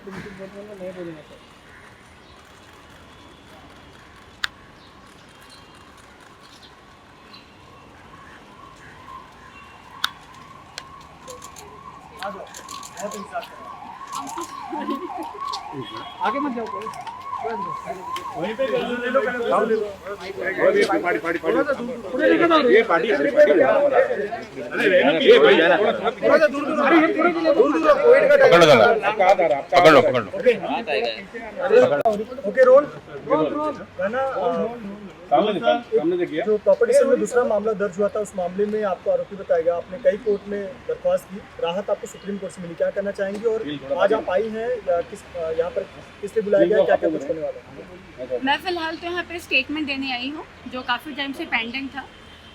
तुम कुछ बोल नहीं बोलूँगा सर। आ जाओ, बहुत इंतजार कर रहा हूँ। आगे मत जाओ कोई। वहीं पे ले लो, ले लो। पार्टी पार्टी थोड़ा सा दूर पूरे लेकर आओ। ये पार्टी अरे ये भाई जाना थोड़ा सा दूर दूर, अरे दूर दूर कोविड का पकड़ लो, पकड़ लो, पकड़ लो। ओके रोल गाना। सामने देखिए। जो प्रॉपर्टी सेल में दूसरा मामला दर्ज हुआ था, उस मामले में आपको आरोपी बताया गया। आपने कई कोर्ट में दरख्वास्त की, राहत आपको सुप्रीम कोर्ट से मिली, क्या करना चाहेंगे? और आज आप आई हैं या किस यहाँ पर किस लिए बुलाया गया, क्या क्या कुछ होने वाला है? मैं फ़िलहाल तो यहाँ पे स्टेटमेंट देने आई हूँ, जो काफ़ी टाइम से पेंडिंग था।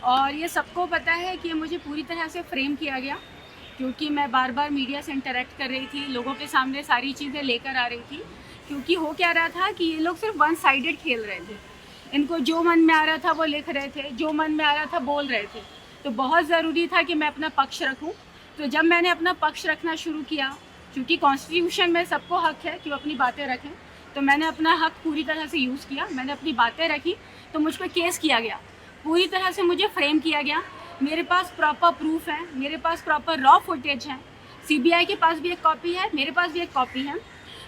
और ये सबको पता है कि ये मुझे पूरी तरह से फ्रेम किया गया, क्योंकि मैं बार बार मीडिया से इंटरेक्ट कर रही थी, लोगों के सामने सारी चीज़ें लेकर आ रही थी। क्योंकि हो क्या रहा था कि ये लोग सिर्फ वन साइडेड खेल रहे थे, इनको जो मन में आ रहा था वो लिख रहे थे, जो मन में आ रहा था बोल रहे थे। तो बहुत ज़रूरी था कि मैं अपना पक्ष रखूँ। तो जब मैंने अपना पक्ष रखना शुरू किया, क्योंकि कॉन्स्टिट्यूशन में सबको हक है कि वो अपनी बातें रखें, तो मैंने अपना हक पूरी तरह से यूज़ किया। मैंने अपनी बातें रखी तो मुझ पर केस किया गया, पूरी तरह से मुझे फ्रेम किया गया। मेरे पास प्रॉपर प्रूफ है, मेरे पास प्रॉपर रॉ फुटेज है, सीबीआई के पास भी एक कॉपी है, मेरे पास भी एक कॉपी है,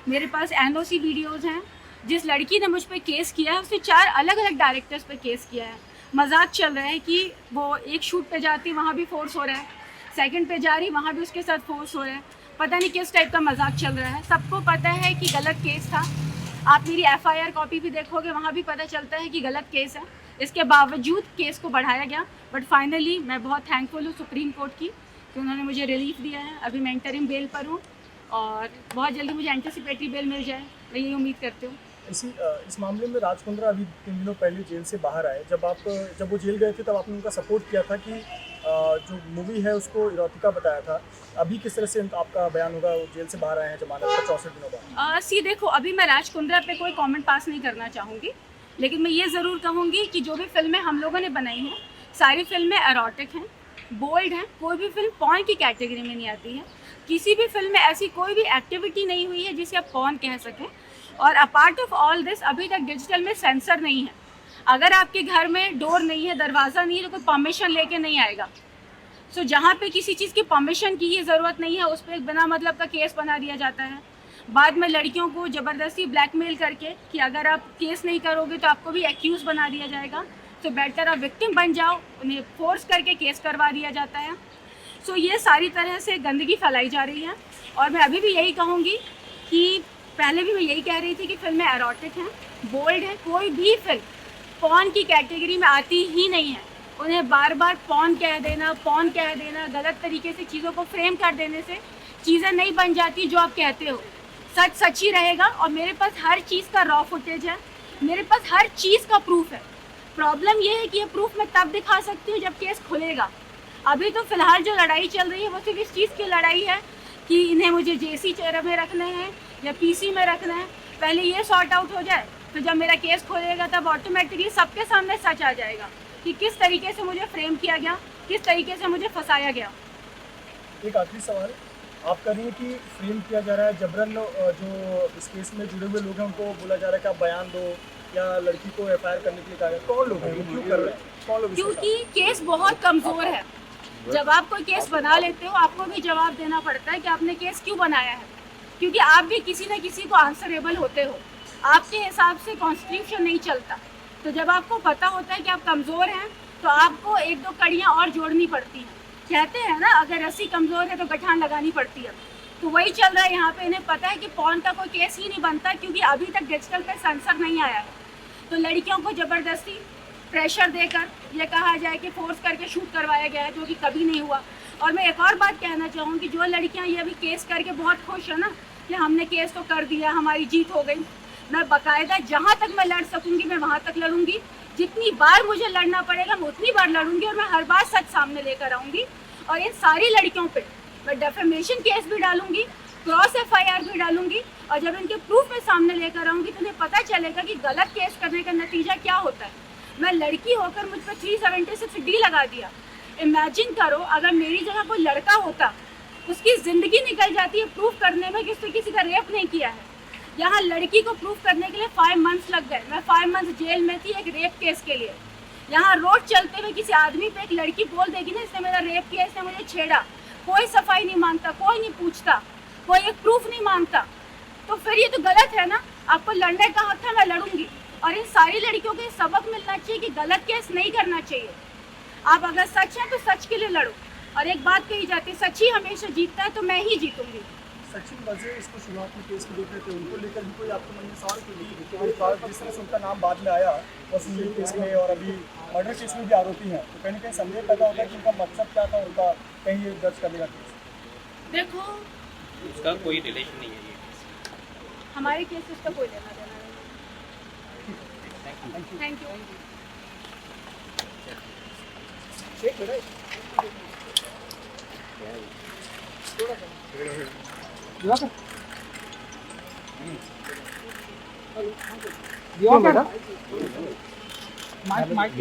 मेरे पास एनओसी वीडियोज़ हैं। जिस लड़की ने मुझ पर केस किया है उसने 4 अलग अलग डायरेक्टर्स पे केस किया है। मजाक चल रहा है कि वो एक शूट पे जाती वहाँ भी फोर्स हो रहा है, सेकंड पे जा रही वहाँ भी उसके साथ फोर्स हो रहा है। पता नहीं किस टाइप का मजाक चल रहा है। सबको पता है कि गलत केस था। आप मेरी एफआईआर कॉपी भी देखोगे, वहाँ भी पता चलता है कि गलत केस है। इसके बावजूद केस को बढ़ाया गया, बट फाइनली मैं बहुत थैंकफुल हूँ सुप्रीम कोर्ट की कि उन्होंने मुझे रिलीफ दिया है। अभी मैं इंटरिम बेल पर हूँ और बहुत जल्दी मुझे एंटिसिपेटरी बेल मिल जाए, मैं यही उम्मीद करती हूँ। इस मामले में राज कुंद्रा अभी 3 दिनों पहले जेल से बाहर आए। जब वो जेल गए थे तब आपने उनका सपोर्ट किया था कि जो मूवी है उसको इरोटिका बताया था। अभी किस तरह से आपका बयान होगा? वो जेल से बाहर आए हैं जमानत पर 64 दिनों बाद। देखो, अभी मैं राज कुंद्रा पे कोई कमेंट पास नहीं करना चाहूँगी, लेकिन मैं ये ज़रूर कहूँगी कि जो भी फिल्में हम लोगों ने बनाई हैं, सारी फिल्में एरोटिक हैं, बोल्ड हैं। कोई भी फिल्म पॉर्न की कैटेगरी में नहीं आती है। किसी भी फिल्म में ऐसी कोई भी एक्टिविटी नहीं हुई है जिसे आप पॉर्न कह सकें। और अपार्ट ऑफ ऑल दिस, अभी तक डिजिटल में सेंसर नहीं है। अगर आपके घर में डोर नहीं है, दरवाज़ा नहीं है, तो कोई परमिशन लेके नहीं आएगा। सो जहाँ पे किसी चीज़ की परमिशन की ही ज़रूरत नहीं है, उस पर बिना मतलब का केस बना दिया जाता है। बाद में लड़कियों को ज़बरदस्ती ब्लैकमेल करके कि अगर आप केस नहीं करोगे तो आपको भी एक्यूज बना दिया जाएगा। तो बेटर आप विक्टिम बन जाओ, उन्हें फोर्स करके केस करवा दिया जाता है। सो ये सारी तरह से गंदगी फैलाई जा रही है। और मैं अभी भी यही कहूँगी कि पहले भी मैं यही कह रही थी कि फिल्में एरोटिक हैं, बोल्ड हैं। कोई भी फिल्म पॉर्न की कैटेगरी में आती ही नहीं है। उन्हें बार बार पॉर्न कह देना, गलत तरीके से चीज़ों को फ्रेम कर देने से चीज़ें नहीं बन जाती जो आप कहते हो। सच सच ही रहेगा। और मेरे पास हर चीज़ का रॉ फुटेज है, मेरे पास हर चीज़ का प्रूफ है। प्रॉब्लम ये है कि ये प्रूफ मैं तब दिखा सकती हूँ जब केस खुलेगा। अभी तो फ़िलहाल जो लड़ाई चल रही है वो सिर्फ इस चीज़ की लड़ाई है कि इन्हें मुझे जेसी चेहरे में रखना है या पीसी में रखना है। पहले ये सॉर्ट आउट हो जाए, तो जब मेरा केस खुलेगा तब ऑटोमेटिकली सबके सामने सच आ जाएगा कि किस तरीके से मुझे फ्रेम किया गया, किस तरीके से मुझे फंसाया गया। एक आखिरी सवाल, आप कह रही हैं कि फ्रेम किया जा रहा है जबरन। जो इस केस में जुड़े हुए लोग हैं उनको बोला जा रहा है कि आप बयान दो या लड़की को एफआईआर करने के लिए कहा गया। कौन लोग हैं, क्यों कर रहे हैं, कौन लोग? क्योंकि केस बहुत कमज़ोर है। जब आप कोई केस बना लेते हो, आपको भी जवाब देना पड़ता है कि आपने केस क्यों बनाया है, क्योंकि आप भी किसी न किसी को आंसरेबल होते हो। आपके हिसाब से कॉन्स्टिट्यूशन नहीं चलता। तो जब आपको पता होता है कि आप कमज़ोर हैं, तो आपको 1-2 कड़ियाँ और जोड़नी पड़ती हैं। कहते हैं ना, अगर रस्सी कमज़ोर है तो गठान लगानी पड़ती है। तो वही चल रहा है यहाँ पे। इन्हें पता है कि पॉर्न का कोई केस ही नहीं बनता, क्योंकि अभी तक डिजिटल पे सेंसर नहीं आया है। तो लड़कियों को ज़बरदस्ती प्रेशर देकर ये कहा जाए कि फोर्स करके शूट करवाया गया है, जो कि कभी नहीं हुआ। और मैं एक और बात कहना चाहूँगी, जो लड़कियाँ ये अभी केस करके बहुत खुश है ना कि हमने केस तो कर दिया, हमारी जीत हो गई, मैं बाकायदा जहाँ तक मैं लड़ सकूँगी मैं वहाँ तक लड़ूंगी। जितनी बार मुझे लड़ना पड़ेगा मैं उतनी बार लड़ूंगी, और मैं हर बार सच सामने लेकर आऊँगी। और इन सारी लड़कियों पे मैं डेफेमेशन केस भी डालूंगी, क्रॉस एफआईआर भी डालूंगी। और जब इनके प्रूफ में सामने लेकर आऊँगी तो उन्हें पता चलेगा कि गलत केस करने का नतीजा क्या होता है। मैं लड़की होकर मुझ पर 376D लगा दिया। इमेजिन करो, अगर मेरी जगह कोई लड़का होता उसकी ज़िंदगी निकल जाती है प्रूफ करने में कि उसने किसी का रेप नहीं किया है। यहाँ लड़की को प्रूफ करने के लिए 5 मंथ्स लग गए। मैं 5 मंथ्स जेल में थी एक रेप केस के लिए। यहाँ रोड चलते हुए किसी आदमी पे एक लड़की बोल देगी ना, इसने मेरा रेप किया, इसने मुझे छेड़ा, कोई सफाई नहीं मांगता, कोई नहीं पूछता, कोई एक प्रूफ नहीं मांगता, तो फिर ये तो गलत है ना। आपको लड़ने का हक है, मैं लड़ूंगी। और इन सारी लड़कियों को ये सबक मिलना चाहिए कि गलत केस नहीं करना चाहिए। आप अगर सच हैं तो सच के लिए लड़ो। और एक बात कही जाती है, सच ही हमेशा जीतता है, तो मैं ही जीतूंगी। सचिन वजे इसको शुरुआत में केस को देख रहे थे, उनको लेकर भी कोई आपके मन में सवाल क्यों? जिस तरह से उनका नाम बाद में आया वसूली केस में और अभी मर्डर केस में भी आरोपी हैं, तो कहीं ना कहीं संदेह पैदा होता है कि उनका मकसद क्या था उनका कहीं ये दर्ज करने का केस। देखो, उसका कोई रिलेशन नहीं है ये केस। हमारे केस से उसका कोई लेना देना नहीं। Thank you. एक मिनट माइक